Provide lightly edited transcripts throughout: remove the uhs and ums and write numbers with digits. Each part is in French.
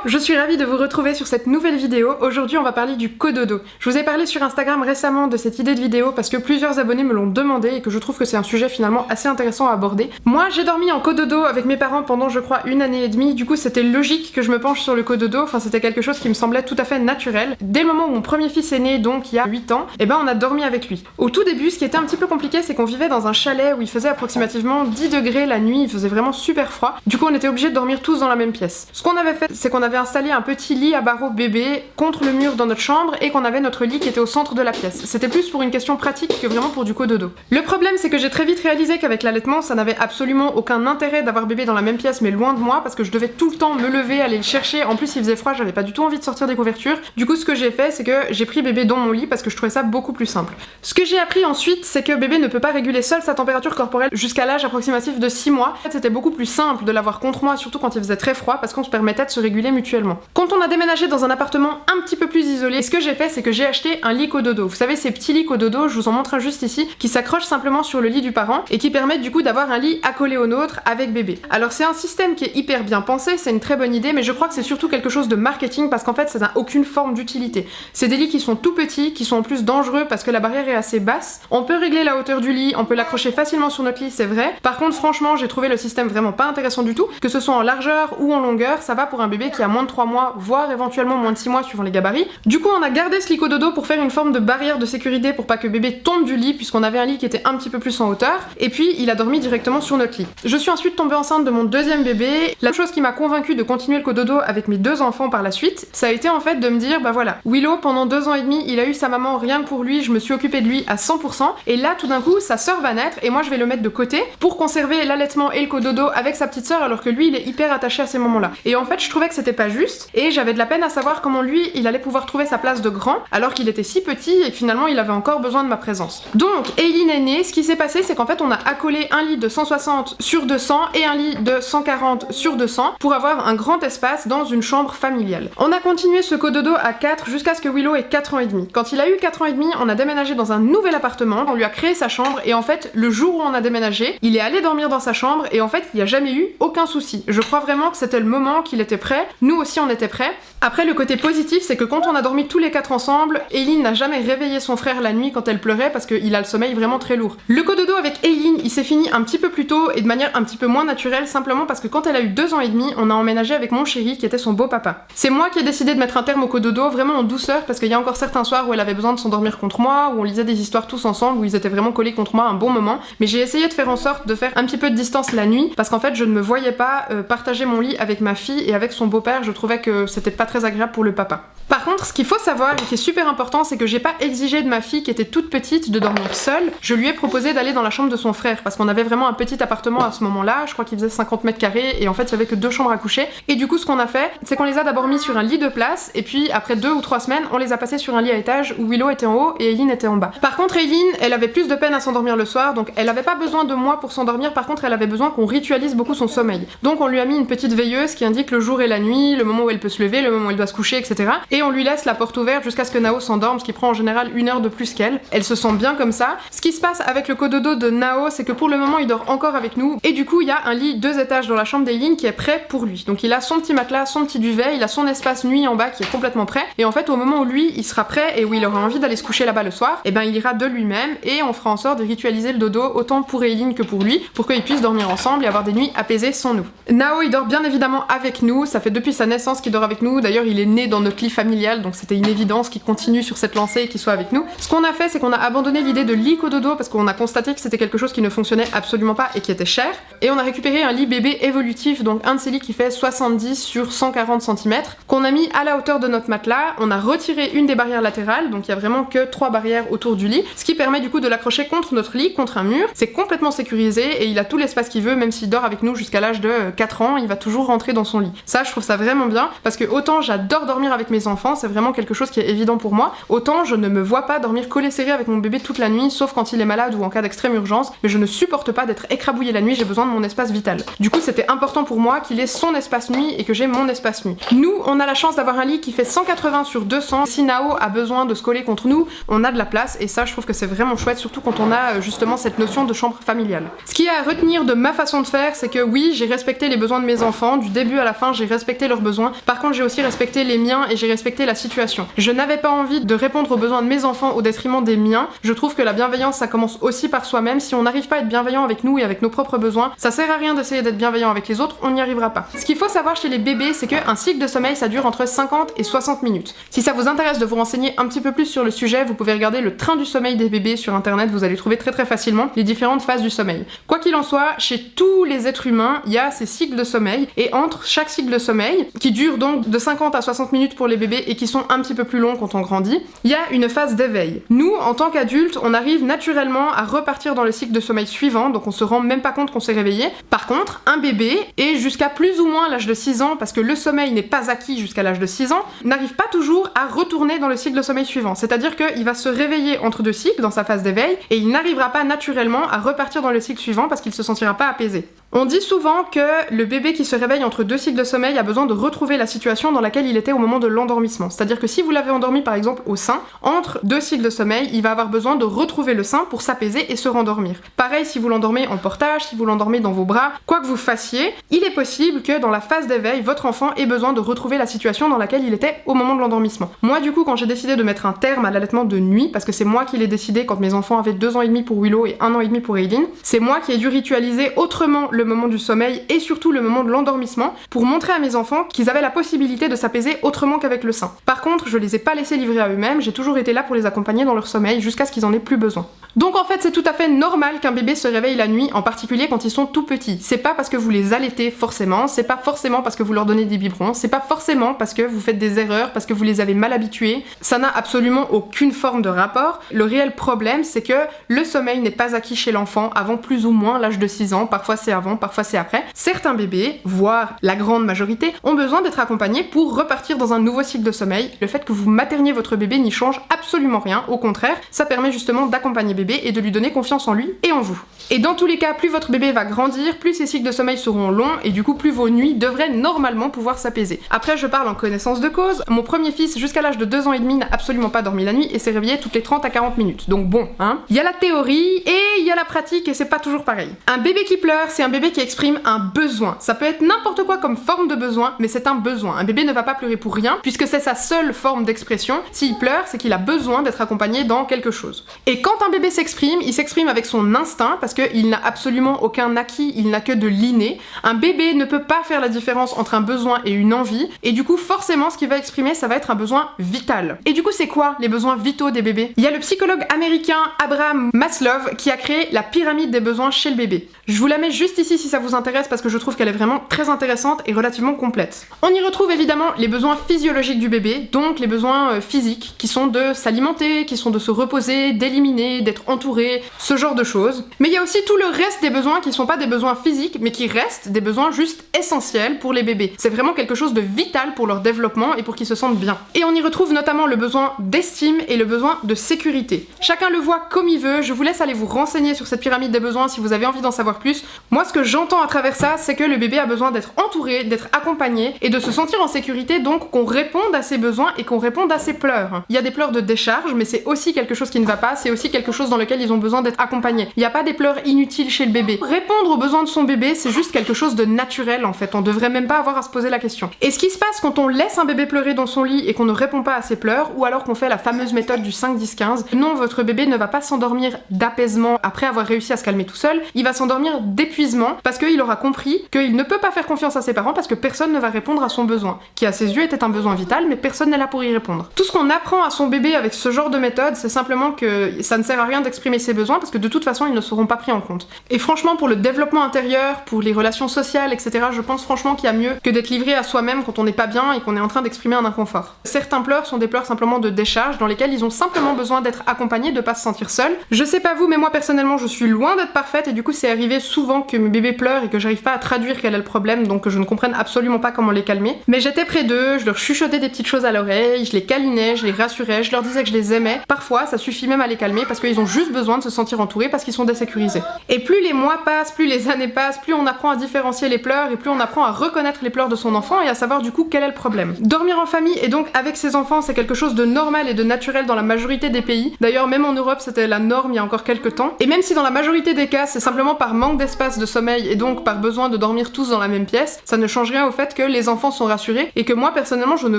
je suis ravie de vous retrouver sur cette nouvelle vidéo. Aujourd'hui on va parler du cododo. Je vous ai parlé sur Instagram récemment de cette idée de vidéo parce que plusieurs abonnés me l'ont demandé et que je trouve que c'est un sujet finalement assez intéressant à aborder. Moi j'ai dormi en cododo avec mes parents pendant je crois 1 année et demie, du coup c'était logique que je me penche sur le cododo, enfin c'était quelque chose qui me semblait tout à fait naturel. Dès le moment où mon premier fils est né, donc il y a 8 ans, et ben on a dormi avec lui. Au tout début ce qui était un petit peu compliqué c'est qu'on vivait dans un chalet où il faisait approximativement 10 degrés la nuit, il faisait vraiment super froid. Du coup on était obligés de dormir tous dans la même pièce. Ce qu'on avait fait c'est qu'on avait installé un petit lit à barreaux bébé contre le mur dans notre chambre et qu'on avait notre lit qui était au centre de la pièce. C'était plus pour une question pratique que vraiment pour du cododo. Le problème c'est que j'ai très vite réalisé qu'avec l'allaitement ça n'avait absolument aucun intérêt d'avoir bébé dans la même pièce mais loin de moi parce que je devais tout le temps me lever, aller le chercher. En plus il faisait froid, j'avais pas du tout envie de sortir des couvertures. Du coup ce que j'ai fait c'est que j'ai pris bébé dans mon lit parce que je trouvais ça beaucoup plus simple. Ce que j'ai appris ensuite c'est que bébé ne peut pas réguler seul sa température corporelle jusqu'à l'âge approximatif de 6 mois. En fait, c'était beaucoup plus simple de l'avoir contre moi, surtout quand il faisait très froid parce qu'on se permettait de se réguler mutuellement. Quand on a déménagé dans un appartement un petit peu plus isolé, ce que j'ai fait c'est que j'ai acheté un lit cododo. Vous savez ces petits lits cododo, je vous en montre un juste ici, qui s'accrochent simplement sur le lit du parent et qui permettent du coup d'avoir un lit accolé au nôtre avec bébé. Alors c'est un système qui est hyper bien pensé, c'est une très bonne idée, mais je crois que c'est surtout quelque chose de marketing parce qu'en fait ça n'a aucune forme d'utilité. C'est des lits qui sont tout petits, qui sont en plus dangereux parce que la barrière est assez basse. On peut régler la hauteur du lit, on peut l'accrocher facilement sur notre lit, c'est vrai. Par contre franchement j'ai trouvé le système vraiment pas intéressant du tout, que ce soit en largeur ou en longueur, ça va pour un bébé qui a moins de 3 mois, voire éventuellement moins de 6 mois suivant les gabarits. Du coup on a gardé ce lit cododo pour faire une forme de barrière de sécurité pour pas que bébé tombe du lit puisqu'on avait un lit qui était un petit peu plus en hauteur, et puis il a dormi directement sur notre lit. Je suis ensuite tombée enceinte de mon deuxième bébé. La chose qui m'a convaincue de continuer le cododo avec mes 2 enfants par la suite, ça a été en fait de me dire bah voilà, Willow pendant 2 ans et demi il a eu sa maman rien que pour lui, je me suis occupée de lui à 100%, et là tout d'un coup sa sœur va naître et moi je vais le mettre de côté pour conserver l'allaitement et le cododo avec sa petite sœur alors que lui il est hyper attaché à ces moments-là. Et en fait je trouvais que c'était pas juste et j'avais de la peine à savoir comment lui il allait pouvoir trouver sa place de grand alors qu'il était si petit et que finalement il avait encore besoin de ma présence. Donc Eileen est née, ce qui s'est passé c'est qu'en fait on a accolé un lit de 160 sur 200 et un lit de 140 sur 200 pour avoir un grand espace dans une chambre familiale. On a continué ce cododo à 4 jusqu'à ce que Willow ait 4 ans et demi. Quand il a eu 4 ans et demi, on a déménagé dans un nouvel appartement, on lui a créé sa chambre et en fait le jour où on a déménagé, il est allé dormir dans sa chambre et en fait il n'y a jamais eu aucun souci. Je crois vraiment que c'était le moment qu'il était prêt, nous aussi on était prêts. Après le côté positif c'est que quand on a dormi tous les 4 ensemble, Eileen n'a jamais réveillé son frère la nuit quand elle pleurait parce qu'il a le sommeil vraiment très lourd. Le cododo avec Eileen il s'est fini un petit peu plus tôt et de manière un petit peu moins naturelle simplement parce que quand elle a eu 2 ans et demi, on a emménagé avec mon chéri qui était son beau-papa. C'est moi qui ai décidé de mettre un terme au cododo vraiment en douceur parce qu'il y a encore certains soirs où elle avait besoin de s'endormir contre moi, où on lisait des histoires tous ensemble, où ils étaient vraiment collés contre moi un bon moment, mais j'ai essayé de faire en sorte de faire un petit peu de distance la nuit parce qu'en fait je ne me voyais pas partager mon lit avec ma fille et avec son beau-père, je trouvais que c'était pas très agréable pour le papa. Par contre, ce qu'il faut savoir et qui est super important, c'est que j'ai pas exigé de ma fille qui était toute petite de dormir seule. Je lui ai proposé d'aller dans la chambre de son frère parce qu'on avait vraiment un petit appartement à ce moment-là, je crois qu'il faisait 50 mètres carrés et en fait il y avait que 2 chambres à coucher. Et du coup ce qu'on a fait, c'est qu'on les a d'abord mis sur un lit de place et puis après 2 ou 3 semaines, on les a passés sur un lit à étage où Willow était en haut et Eileen était en bas. Par contre Eileen, elle avait plus de peine à s'endormir le soir, donc elle avait pas besoin de moi pour s'endormir, par contre elle avait besoin qu'on ritualise beaucoup son sommeil. Donc on lui a mis une petite veilleuse qui indique le jour et la nuit, le moment où elle peut se lever, le moment où elle doit se coucher, etc. Et on lui laisse la porte ouverte jusqu'à ce que Nao s'endorme, ce qui prend en général 1 heure de plus qu'elle. Elle se sent bien comme ça. Ce qui se passe avec le cododo de Nao, c'est que pour le moment il dort encore avec nous et du coup il y a un lit 2 étages dans la chambre d'Eileen qui est prêt pour lui. Donc il a son petit matelas, son petit duvet, il a son espace nuit en bas qui est complètement prêt et en fait au moment où lui il sera prêt et où il aura envie d'aller se coucher là-bas le soir, et ben il ira de lui-même et on fera en sorte de ritualiser le dodo autant pour Eileen que pour lui pour qu'ils puissent dormir ensemble et avoir des nuits apaisées sans nous. Nao il dort bien évidemment avec nous, ça fait depuis sa naissance qu'il dort avec nous, d'ailleurs il est né dans notre lit familial donc c'était une évidence qu'il continue sur cette lancée et qu'il soit avec nous. Ce qu'on a fait c'est qu'on a abandonné l'idée de lit cododo parce qu'on a constaté que c'était quelque chose qui ne fonctionnait absolument pas et qui était cher, et on a récupéré un lit bébé évolutif, donc un de ces lits qui fait 70 sur 140 cm qu'on a mis à la hauteur de notre matelas. On a retiré une des barrières latérales, donc il y a vraiment que 3 barrières autour du lit, ce qui permet du coup de l'accrocher contre notre lit, contre un mur. C'est complètement sécurisé et il a tout l'espace qu'il veut, même s'il dort avec nous jusqu'à l'âge de 4 ans, il va toujours rentrer dans son lit. Ça je trouve ça vraiment bien parce que autant j'adore dormir avec mes enfants, c'est vraiment quelque chose qui est évident pour moi. Autant je ne me vois pas dormir collé serré avec mon bébé toute la nuit, sauf quand il est malade ou en cas d'extrême urgence, mais je ne supporte pas d'être écrabouillée la nuit, j'ai besoin de mon espace vital. Du coup, c'était important pour moi qu'il ait son espace nuit et que j'ai mon espace nuit. Nous, on a la chance d'avoir un lit qui fait 180 sur 200. Si Nao a besoin de se coller contre nous, on a de la place, et ça, je trouve que c'est vraiment chouette, surtout quand on a justement cette notion de chambre familiale. Ce qu'il y a à retenir de ma façon de faire, c'est que oui, j'ai respecté les besoins de mes enfants, du début à la fin, j'ai respecté leurs besoins. Par contre, j'ai aussi respecté les miens et j'ai respecté la situation. Je n'avais pas envie de répondre aux besoins de mes enfants au détriment des miens. Je trouve que la bienveillance, ça commence aussi par soi-même. Si on n'arrive pas à être bienveillant avec nous et avec nos propres besoins, ça sert à rien d'essayer d'être bienveillant avec les autres, on n'y arrivera pas. Ce qu'il faut savoir chez les bébés, c'est qu'un cycle de sommeil, ça dure entre 50 et 60 minutes. Si ça vous intéresse de vous renseigner un petit peu plus sur le sujet, vous pouvez regarder le train du sommeil des bébés sur internet, vous allez trouver très facilement les différentes phases du sommeil. Quoi qu'il en soit, chez tous les êtres humains, il y a ces cycles de sommeil, et entre chaque cycle de sommeil, qui dure donc de 50 à 60 minutes pour les bébés et qui sont un petit peu plus longs quand on grandit, il y a une phase d'éveil. Nous, en tant qu'adultes, on arrive naturellement à repartir dans le cycle de sommeil suivant, donc on se rend même pas compte qu'on s'est réveillé. Par contre, un bébé, et jusqu'à plus ou moins l'âge de 6 ans, parce que le sommeil n'est pas acquis jusqu'à l'âge de 6 ans, n'arrive pas toujours à retourner dans le cycle de sommeil suivant. C'est-à-dire qu'il va se réveiller entre deux cycles dans sa phase d'éveil, et il n'arrivera pas naturellement à repartir dans le cycle suivant parce qu'il se sentira pas apaisé. On dit souvent que le bébé qui se réveille entre deux cycles de sommeil a besoin de retrouver la situation dans laquelle il était au moment de l'endormissement. C'est-à-dire que si vous l'avez endormi par exemple au sein, entre deux cycles de sommeil, il va avoir besoin de retrouver le sein pour s'apaiser et se rendormir. Pareil si vous l'endormez en portage, si vous l'endormez dans vos bras, quoi que vous fassiez, il est possible que dans la phase d'éveil, votre enfant ait besoin de retrouver la situation dans laquelle il était au moment de l'endormissement. Moi du coup, quand j'ai décidé de mettre un terme à l'allaitement de nuit, parce que c'est moi qui l'ai décidé quand mes enfants avaient 2 ans et demi pour Willow et 1 an et demi pour Aileen, c'est moi qui ai dû ritualiser autrement le moment du sommeil et surtout le moment de l'endormissement pour montrer à mes enfants qu'ils avaient la possibilité de s'apaiser autrement qu'avec le sein. Par contre, je les ai pas laissés livrer à eux-mêmes, j'ai toujours été là pour les accompagner dans leur sommeil jusqu'à ce qu'ils en aient plus besoin. Donc en fait, c'est tout à fait normal qu'un bébé se réveille la nuit, en particulier quand ils sont tout petits. C'est pas parce que vous les allaitez forcément, c'est pas forcément parce que vous leur donnez des biberons, c'est pas forcément parce que vous faites des erreurs, parce que vous les avez mal habitués. Ça n'a absolument aucune forme de rapport. Le réel problème, c'est que le sommeil n'est pas acquis chez l'enfant avant plus ou moins l'âge de 6 ans, parfois c'est avant, parfois c'est après. Certains bébés, voire la grande majorité, ont besoin d'être accompagnés pour repartir dans un nouveau cycle de sommeil. Le fait que vous materniez votre bébé n'y change absolument rien, au contraire, ça permet justement d'accompagner bébé et de lui donner confiance en lui et en vous. Et dans tous les cas, plus votre bébé va grandir, plus ses cycles de sommeil seront longs et du coup plus vos nuits devraient normalement pouvoir s'apaiser. Après, je parle en connaissance de cause, mon premier fils jusqu'à l'âge de 2 ans et demi n'a absolument pas dormi la nuit et s'est réveillé toutes les 30 à 40 minutes. Donc bon, hein. Il y a la théorie et il y a la pratique et c'est pas toujours pareil. Un bébé qui pleure, c'est un bébé qui exprime un besoin. Ça peut être n'importe quoi comme forme de besoin, mais c'est un besoin. Un bébé ne va pas pleurer pour rien, puisque c'est sa seule forme d'expression. S'il pleure, c'est qu'il a besoin d'être accompagné dans quelque chose. Et quand un bébé s'exprime, il s'exprime avec son instinct, parce qu'il n'a absolument aucun acquis, il n'a que de l'inné. Un bébé ne peut pas faire la différence entre un besoin et une envie, et du coup, forcément, ce qu'il va exprimer, ça va être un besoin vital. Et du coup, c'est quoi les besoins vitaux des bébés? Il y a le psychologue américain Abraham Maslow qui a créé la pyramide des besoins chez le bébé. Je vous la mets juste ici si ça vous intéresse parce que je trouve qu'elle est vraiment très intéressante et relativement complète. On y retrouve évidemment les besoins physiologiques du bébé, donc les besoins physiques, qui sont de s'alimenter, qui sont de se reposer, d'éliminer, d'être entouré, ce genre de choses. Mais il y a aussi tout le reste des besoins qui sont pas des besoins physiques, mais qui restent des besoins juste essentiels pour les bébés. C'est vraiment quelque chose de vital pour leur développement et pour qu'ils se sentent bien. Et on y retrouve notamment le besoin d'estime et le besoin de sécurité. Chacun le voit comme il veut, je vous laisse aller vous renseigner sur cette pyramide des besoins si vous avez envie d'en savoir plus. Moi, ce que j'entends à travers ça, c'est que le bébé a besoin d'être entouré, d'être accompagné et de se sentir en sécurité, donc qu'on réponde à ses besoins et qu'on réponde à ses pleurs. Il y a des pleurs de décharge, mais c'est aussi quelque chose qui ne va pas, c'est aussi quelque chose dans lequel ils ont besoin d'être accompagnés. Il n'y a pas des pleurs inutiles chez le bébé. Répondre aux besoins de son bébé, c'est juste quelque chose de naturel en fait, on devrait même pas avoir à se poser la question. Et ce qui se passe quand on laisse un bébé pleurer dans son lit et qu'on ne répond pas à ses pleurs, ou alors qu'on fait la fameuse méthode du 5-10-15, non, votre bébé ne va pas s'endormir d'apaisement après avoir réussi à se calmer tout seul, il va s'endormir d'épuisement parce qu'il aura compris qu'il ne peut pas faire confiance à ses parents parce que personne ne va répondre à son besoin, qui à ses yeux était un besoin vital, mais personne n'est là pour y répondre. Tout ce qu'on apprend à son bébé avec ce genre de méthode, c'est simplement que ça ne sert à rien d'exprimer ses besoins parce que de toute façon ils ne seront pas pris en compte. Et franchement, pour le développement intérieur, pour les relations sociales, etc., je pense franchement qu'il y a mieux que d'être livré à soi-même quand on n'est pas bien et qu'on est en train d'exprimer un inconfort. Certains pleurs sont des pleurs simplement de décharge dans lesquels ils ont simplement besoin d'être accompagnés, de pas se sentir seuls. Je sais pas vous, mais moi personnellement je suis loin d'être parfaite et du coup c'est arrivé souvent que mes bébés pleurent et que j'arrive pas à traduire quel est le problème, donc que je ne comprenne absolument pas comment les calmer. Mais j'étais près d'eux, je leur chuchotais des petites choses à l'oreille, je les câlinais, je les rassurais, je leur disais que je les aimais. Parfois, ça suffit même à les calmer parce qu'ils ont juste besoin de se sentir entourés parce qu'ils sont désécurisés. Et plus les mois passent, plus les années passent, plus on apprend à différencier les pleurs et plus on apprend à reconnaître les pleurs de son enfant et à savoir du coup quel est le problème. Dormir en famille et donc avec ses enfants, c'est quelque chose de normal et de naturel dans la majorité des pays. D'ailleurs, même en Europe, c'était la norme il y a encore quelques temps. Et même si dans la majorité des cas, c'est simplement par manque d'espace de sommeil et donc par besoin de dormir tous dans la même pièce, ça ne change rien au fait que les enfants sont rassurés et que moi, personnellement, je ne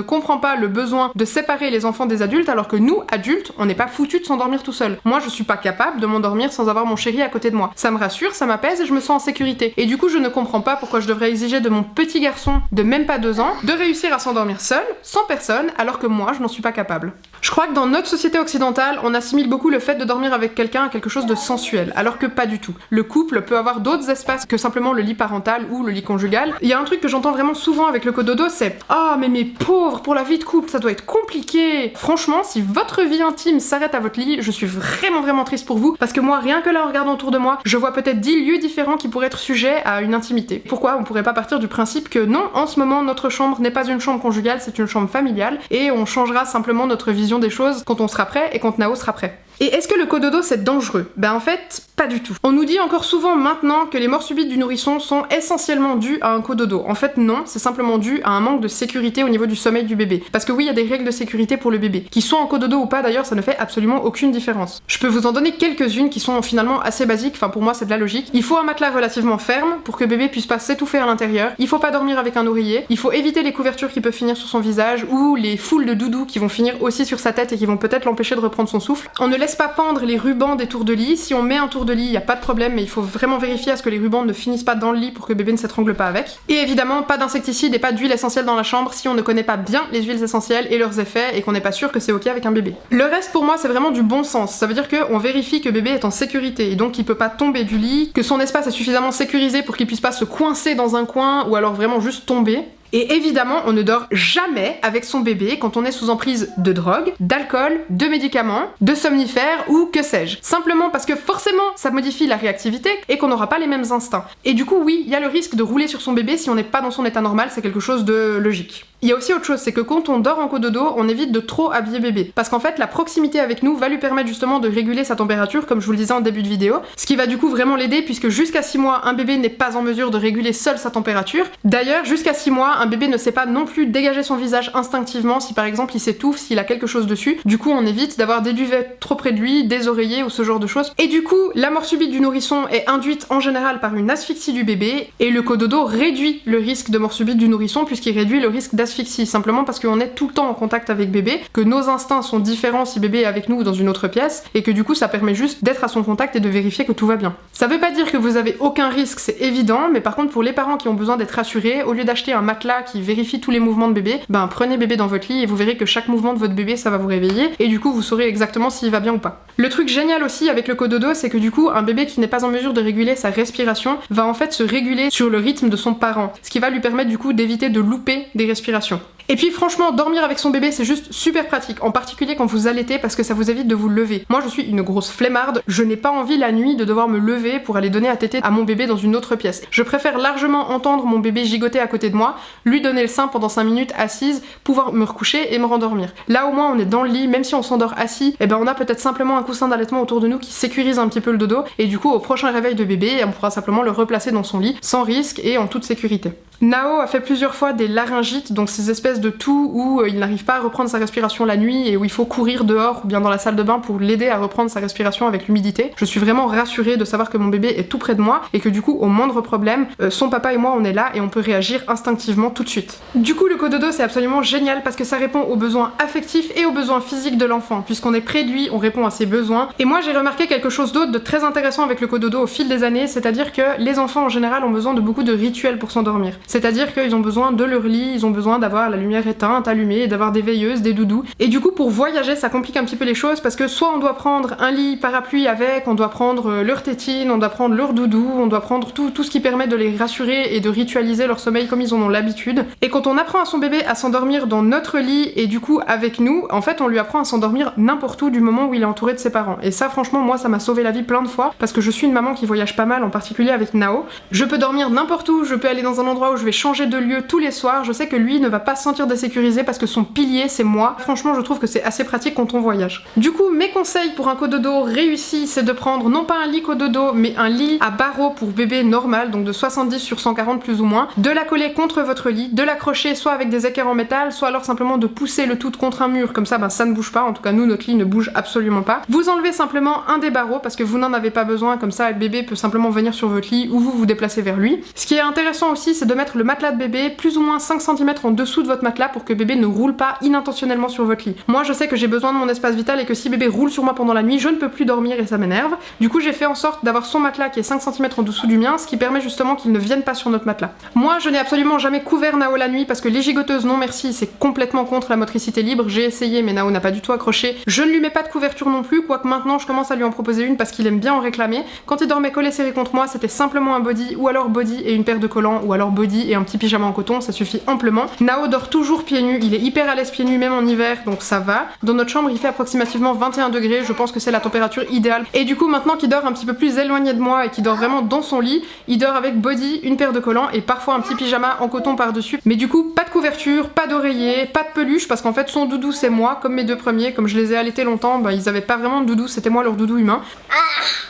comprends pas le besoin de séparer les enfants des adultes alors que nous, adultes, on n'est pas foutus de s'endormir tout seul. Moi, je suis pas capable de m'endormir sans avoir mon chéri à côté de moi. Ça me rassure, ça m'apaise et je me sens en sécurité. Et du coup, je ne comprends pas pourquoi je devrais exiger de mon petit garçon de même pas 2 ans de réussir à s'endormir seul, sans personne, alors que moi, je n'en suis pas capable. Je crois que dans notre société occidentale, on assimile beaucoup le fait de dormir avec quelqu'un à quelque chose de sensuel, alors que pas du tout. Le couple peut avoir d'autres espaces que simplement le lit parental ou le lit conjugal. Il y a un truc que j'entends vraiment souvent avec le cododo, c'est « Ah, mais mes pauvres, pour la vie de couple, ça doit être compliqué !» Franchement, si votre vie intime s'arrête à votre lit, je suis vraiment triste pour vous, parce que moi, rien que là en regardant autour de moi, je vois peut-être 10 lieux différents qui pourraient être sujets à une intimité. Pourquoi on pourrait pas partir du principe que non, en ce moment, notre chambre n'est pas une chambre conjugale, c'est une chambre familiale, et on changera simplement notre vision des choses quand on sera prêt et quand Nao sera prêt. Et est-ce que le cododo c'est dangereux? Ben en fait, pas du tout. On nous dit encore souvent maintenant que les morts subites du nourrisson sont essentiellement dues à un cododo. En fait non, c'est simplement dû à un manque de sécurité au niveau du sommeil du bébé. Parce que oui, il y a des règles de sécurité pour le bébé. Qu'ils soient en cododo ou pas d'ailleurs, ça ne fait absolument aucune différence. Je peux vous en donner quelques-unes qui sont finalement assez basiques, enfin pour moi c'est de la logique. Il faut un matelas relativement ferme pour que bébé puisse pas s'étouffer à l'intérieur. Il faut pas dormir avec un oreiller. Il faut éviter les couvertures qui peuvent finir sur son visage ou les foules de doudous qui vont finir aussi sur sa tête et qui vont peut-être l'empêcher de reprendre son souffle. On ne laisse pas pendre les rubans des tours de lit. Si on met un tour de lit, il y a pas de problème, mais il faut vraiment vérifier à ce que les rubans ne finissent pas dans le lit pour que bébé ne s'étrangle pas avec. Et évidemment, pas d'insecticides et pas d'huile essentielle dans la chambre si on ne connaît pas bien les huiles essentielles et leurs effets et qu'on n'est pas sûr que c'est ok avec un bébé. Le reste pour moi c'est vraiment du bon sens. Ça veut dire qu'on vérifie que bébé est en sécurité et donc qu'il peut pas tomber du lit, que son espace est suffisamment sécurisé pour qu'il puisse pas se coincer dans un coin ou alors vraiment juste tomber. Et évidemment, on ne dort jamais avec son bébé quand on est sous emprise de drogue, d'alcool, de médicaments, de somnifères ou que sais-je. Simplement parce que forcément, ça modifie la réactivité et qu'on n'aura pas les mêmes instincts. Et du coup, oui, il y a le risque de rouler sur son bébé si on n'est pas dans son état normal, c'est quelque chose de logique. Il y a aussi autre chose, c'est que quand on dort en cododo, on évite de trop habiller bébé. Parce qu'en fait, la proximité avec nous va lui permettre justement de réguler sa température, comme je vous le disais en début de vidéo, ce qui va du coup vraiment l'aider puisque jusqu'à 6 mois, un bébé n'est pas en mesure de réguler seul sa température. D'ailleurs, jusqu'à 6 mois, un bébé ne sait pas non plus dégager son visage instinctivement si par exemple il s'étouffe, s'il a quelque chose dessus. Du coup, on évite d'avoir des duvets trop près de lui, des oreillers ou ce genre de choses. Et du coup, la mort subite du nourrisson est induite en général par une asphyxie du bébé et le cododo réduit le risque de mort subite du nourrisson puisqu'il réduit le risque d'asphyxie, simplement parce qu'on est tout le temps en contact avec bébé, que nos instincts sont différents si bébé est avec nous ou dans une autre pièce, et que du coup ça permet juste d'être à son contact et de vérifier que tout va bien. Ça veut pas dire que vous avez aucun risque, c'est évident, mais par contre pour les parents qui ont besoin d'être rassurés, au lieu d'acheter un matelas qui vérifie tous les mouvements de bébé, ben prenez bébé dans votre lit et vous verrez que chaque mouvement de votre bébé ça va vous réveiller, et du coup vous saurez exactement s'il va bien ou pas. Le truc génial aussi avec le cododo, c'est que du coup un bébé qui n'est pas en mesure de réguler sa respiration va en fait se réguler sur le rythme de son parent, ce qui va lui permettre du coup d'éviter de louper des respirations. Et puis franchement, dormir avec son bébé c'est juste super pratique, en particulier quand vous allaitez parce que ça vous évite de vous lever. Moi je suis une grosse flemmarde, je n'ai pas envie la nuit de devoir me lever pour aller donner à téter à mon bébé dans une autre pièce. Je préfère largement entendre mon bébé gigoter à côté de moi, lui donner le sein pendant 5 minutes assise, pouvoir me recoucher et me rendormir. Là au moins on est dans le lit, même si on s'endort assis, et ben on a peut-être simplement un coussin d'allaitement autour de nous qui sécurise un petit peu le dodo, et du coup au prochain réveil de bébé, on pourra simplement le replacer dans son lit sans risque et en toute sécurité. Nao a fait plusieurs fois des laryngites, donc ces espèces de toux où il n'arrive pas à reprendre sa respiration la nuit et où il faut courir dehors ou bien dans la salle de bain pour l'aider à reprendre sa respiration avec l'humidité. Je suis vraiment rassurée de savoir que mon bébé est tout près de moi et que du coup au moindre problème, son papa et moi on est là et on peut réagir instinctivement tout de suite. Du coup le cododo c'est absolument génial parce que ça répond aux besoins affectifs et aux besoins physiques de l'enfant. Puisqu'on est près de lui, on répond à ses besoins. Et moi j'ai remarqué quelque chose d'autre de très intéressant avec le cododo au fil des années, c'est-à-dire que les enfants en général ont besoin de beaucoup de rituels pour s'endormir. C'est-à-dire qu'ils ont besoin de leur lit, ils ont besoin d'avoir la lumière éteinte, allumée, et d'avoir des veilleuses, des doudous. Et du coup pour voyager ça complique un petit peu les choses parce que soit on doit prendre un lit parapluie avec, on doit prendre leur tétine, on doit prendre leur doudou, on doit prendre tout ce qui permet de les rassurer et de ritualiser leur sommeil comme ils en ont l'habitude. Et quand on apprend à son bébé à s'endormir dans notre lit et du coup avec nous, en fait on lui apprend à s'endormir n'importe où du moment où il est entouré de ses parents. Et ça franchement moi ça m'a sauvé la vie plein de fois parce que je suis une maman qui voyage pas mal, en particulier avec Nao. Je peux dormir n'importe où, je peux aller dans un endroit où je vais changer de lieu tous les soirs, je sais que lui ne va pas se sentir désécurisé parce que son pilier c'est moi. Franchement je trouve que c'est assez pratique quand on voyage. Du coup mes conseils pour un cododo réussi c'est de prendre non pas un lit cododo mais un lit à barreaux pour bébé normal, donc de 70 sur 140 plus ou moins, de la coller contre votre lit, de l'accrocher soit avec des équerres en métal, soit alors simplement de pousser le tout contre un mur, comme ça ça ne bouge pas, en tout cas nous notre lit ne bouge absolument pas. Vous enlevez simplement un des barreaux parce que vous n'en avez pas besoin, comme ça le bébé peut simplement venir sur votre lit ou vous vous déplacez vers lui. Ce qui est intéressant aussi c'est de mettre le matelas de bébé plus ou moins 5 cm en dessous de votre matelas pour que bébé ne roule pas inintentionnellement sur votre lit. Moi je sais que j'ai besoin de mon espace vital et que si bébé roule sur moi pendant la nuit, je ne peux plus dormir et ça m'énerve. Du coup j'ai fait en sorte d'avoir son matelas qui est 5 cm en dessous du mien, ce qui permet justement qu'il ne vienne pas sur notre matelas. Moi je n'ai absolument jamais couvert Nao la nuit parce que les gigoteuses non merci, c'est complètement contre la motricité libre, j'ai essayé mais Nao n'a pas du tout accroché. Je ne lui mets pas de couverture non plus, quoique maintenant je commence à lui en proposer une parce qu'il aime bien en réclamer. Quand il dormait collé serré contre moi, c'était simplement un body ou alors body et une paire de collants ou alors body et un petit pyjama en coton, ça suffit amplement. Nao dort toujours pieds nus, il est hyper à l'aise pieds nus même en hiver donc ça va. Dans notre chambre il fait approximativement 21 degrés, je pense que c'est la température idéale. Et du coup maintenant qu'il dort un petit peu plus éloigné de moi et qu'il dort vraiment dans son lit, il dort avec body, une paire de collants et parfois un petit pyjama en coton par-dessus. Mais du coup pas de couverture, pas d'oreiller, pas de peluche parce qu'en fait son doudou c'est moi, comme mes deux premiers, comme je les ai allaités longtemps, ils avaient pas vraiment de doudou, c'était moi leur doudou humain.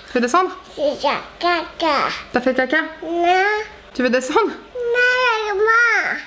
Tu veux descendre? C'est caca. T'as fait caca? Non. Tu veux descendre? Non, maman.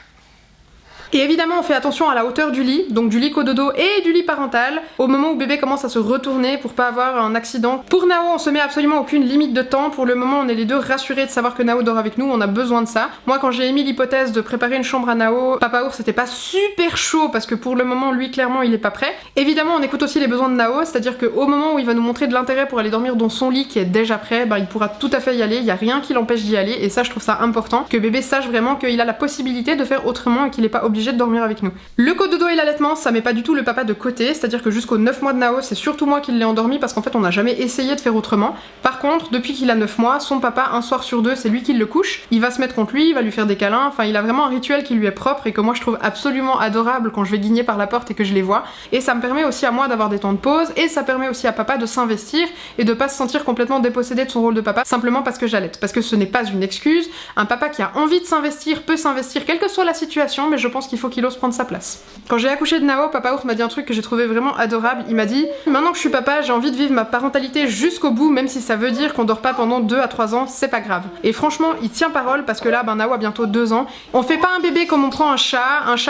Et évidemment on fait attention à la hauteur du lit, donc du lit cododo et du lit parental, au moment où bébé commence à se retourner pour pas avoir un accident. Pour Nao on se met absolument aucune limite de temps, pour le moment on est les deux rassurés de savoir que Nao dort avec nous, on a besoin de ça. Moi quand j'ai émis l'hypothèse de préparer une chambre à Nao, Papa Ours c'était pas super chaud parce que pour le moment lui clairement il est pas prêt. Évidemment on écoute aussi les besoins de Nao, c'est-à-dire qu'au moment où il va nous montrer de l'intérêt pour aller dormir dans son lit qui est déjà prêt, il pourra tout à fait y aller, il y a rien qui l'empêche d'y aller et ça je trouve ça important, que bébé sache vraiment qu'il a la possibilité de faire autrement et qu'il est pas obligé de dormir avec nous. Le cododo et l'allaitement, ça met pas du tout le papa de côté, c'est-à-dire que jusqu'aux 9 mois de Nao, c'est surtout moi qui l'ai endormi parce qu'en fait on n'a jamais essayé de faire autrement. Par contre, depuis qu'il a 9 mois, son papa, un soir sur deux, c'est lui qui le couche, il va se mettre contre lui, il va lui faire des câlins, enfin il a vraiment un rituel qui lui est propre et que moi je trouve absolument adorable quand je vais guigner par la porte et que je les vois. Et ça me permet aussi à moi d'avoir des temps de pause et ça permet aussi à papa de s'investir et de pas se sentir complètement dépossédé de son rôle de papa simplement parce que j'allaite. Parce que ce n'est pas une excuse, un papa qui a envie de s'investir peut s'investir quelle que soit la situation, mais je pense qu'il faut qu'il ose prendre sa place. Quand j'ai accouché de Nao, Papa Ours m'a dit un truc que j'ai trouvé vraiment adorable, il m'a dit « Maintenant que je suis papa, j'ai envie de vivre ma parentalité jusqu'au bout, même si ça veut dire qu'on dort pas pendant 2 à 3 ans, c'est pas grave. » Et franchement, il tient parole parce que là, Nao a bientôt 2 ans. On fait pas un bébé comme on prend un chat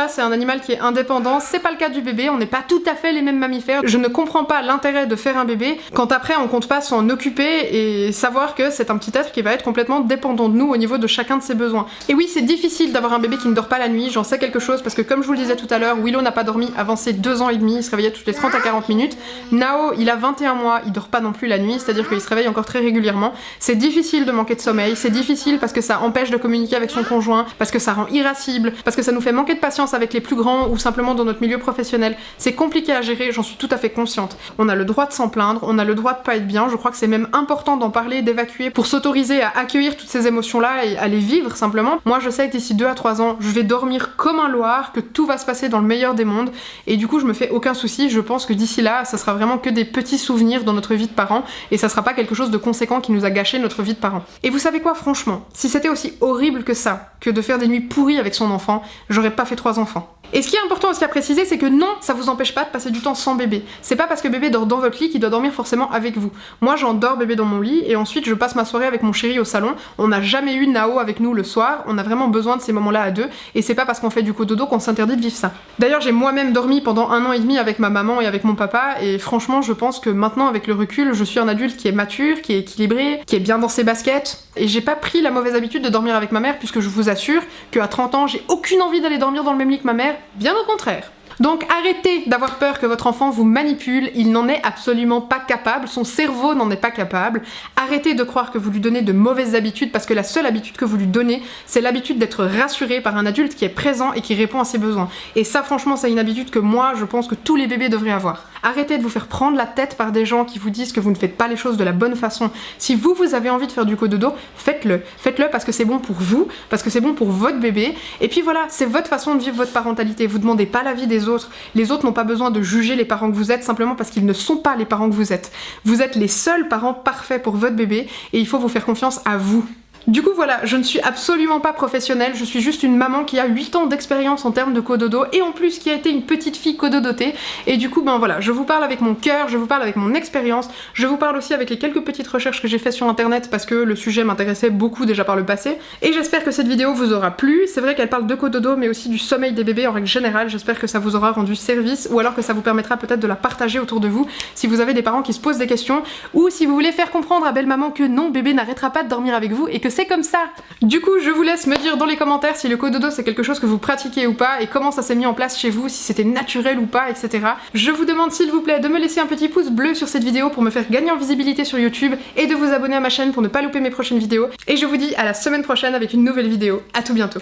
c'est un animal qui est indépendant, c'est pas le cas du bébé, on n'est pas tout à fait les mêmes mammifères. Je ne comprends pas l'intérêt de faire un bébé quand après on compte pas s'en occuper et savoir que c'est un petit être qui va être complètement dépendant de nous au niveau de chacun de ses besoins. Et oui, c'est difficile d'avoir un bébé qui ne dort pas la nuit, j'en sais quelque chose parce que comme je vous le disais tout à l'heure, Willow n'a pas dormi avant ses 2 ans et demi, il se réveillait toutes les 30 à 40 minutes. Nao, il a 21 mois, il dort pas non plus la nuit, c'est-à-dire qu'il se réveille encore très régulièrement. C'est difficile de manquer de sommeil, c'est difficile parce que ça empêche de communiquer avec son conjoint, parce que ça rend irascible, parce que ça nous fait manquer de patience avec les plus grands ou simplement dans notre milieu professionnel. C'est compliqué à gérer, j'en suis tout à fait consciente. On a le droit de s'en plaindre, on a le droit de pas être bien, je crois que c'est même important d'en parler, d'évacuer pour s'autoriser à accueillir toutes ces émotions-là et à les vivre simplement. Moi je sais que d'ici 2 à 3 ans, je vais dormir comme un loir, que tout va se passer dans le meilleur des mondes et du coup je me fais aucun souci, je pense que d'ici là ça sera vraiment que des petits souvenirs dans notre vie de parents et ça sera pas quelque chose de conséquent qui nous a gâché notre vie de parents. Et vous savez quoi, franchement, si c'était aussi horrible que ça, que de faire des nuits pourries avec son enfant, j'aurais pas fait 3 enfants. Et ce qui est important aussi à préciser, c'est que non, ça vous empêche pas de passer du temps sans bébé. C'est pas parce que bébé dort dans votre lit qu'il doit dormir forcément avec vous. Moi j'endors bébé dans mon lit et ensuite je passe ma soirée avec mon chéri au salon. On n'a jamais eu Nao avec nous le soir, on a vraiment besoin de ces moments-là à deux et c'est pas parce qu'on fait du cododo qu'on s'interdit de vivre ça. D'ailleurs j'ai moi-même dormi pendant 1 an et demi avec ma maman et avec mon papa et franchement je pense que maintenant avec le recul, je suis un adulte qui est mature, qui est équilibré, qui est bien dans ses baskets et j'ai pas pris la mauvaise habitude de dormir avec ma mère puisque je vous assure qu'à 30 ans j'ai aucune envie d'aller dormir dans le même lit que ma mère, bien au contraire. Donc arrêtez d'avoir peur que votre enfant vous manipule, il n'en est absolument pas capable, son cerveau n'en est pas capable. Arrêtez de croire que vous lui donnez de mauvaises habitudes parce que la seule habitude que vous lui donnez, c'est l'habitude d'être rassuré par un adulte qui est présent et qui répond à ses besoins. Et ça franchement c'est une habitude que moi je pense que tous les bébés devraient avoir. Arrêtez de vous faire prendre la tête par des gens qui vous disent que vous ne faites pas les choses de la bonne façon. Si vous avez envie de faire du cododo, faites-le. Faites-le parce que c'est bon pour vous, parce que c'est bon pour votre bébé. Et puis voilà, c'est votre façon de vivre votre parentalité. Vous demandez pas l'avis des autres. Les autres n'ont pas besoin de juger les parents que vous êtes simplement parce qu'ils ne sont pas les parents que vous êtes. Vous êtes les seuls parents parfaits pour votre bébé et il faut vous faire confiance à vous. Du coup voilà, je ne suis absolument pas professionnelle, je suis juste une maman qui a 8 ans d'expérience en termes de cododo et en plus qui a été une petite fille cododotée et du coup ben voilà, je vous parle avec mon cœur, je vous parle avec mon expérience, je vous parle aussi avec les quelques petites recherches que j'ai fait sur internet parce que le sujet m'intéressait beaucoup déjà par le passé et j'espère que cette vidéo vous aura plu. C'est vrai qu'elle parle de cododo mais aussi du sommeil des bébés en règle générale, j'espère que ça vous aura rendu service ou alors que ça vous permettra peut-être de la partager autour de vous si vous avez des parents qui se posent des questions ou si vous voulez faire comprendre à belle maman que non, bébé n'arrêtera pas de dormir avec vous et que c'est comme ça. Du coup, je vous laisse me dire dans les commentaires si le cododo c'est quelque chose que vous pratiquez ou pas et comment ça s'est mis en place chez vous, si c'était naturel ou pas, etc. Je vous demande s'il vous plaît de me laisser un petit pouce bleu sur cette vidéo pour me faire gagner en visibilité sur YouTube et de vous abonner à ma chaîne pour ne pas louper mes prochaines vidéos. Et je vous dis à la semaine prochaine avec une nouvelle vidéo. À tout bientôt.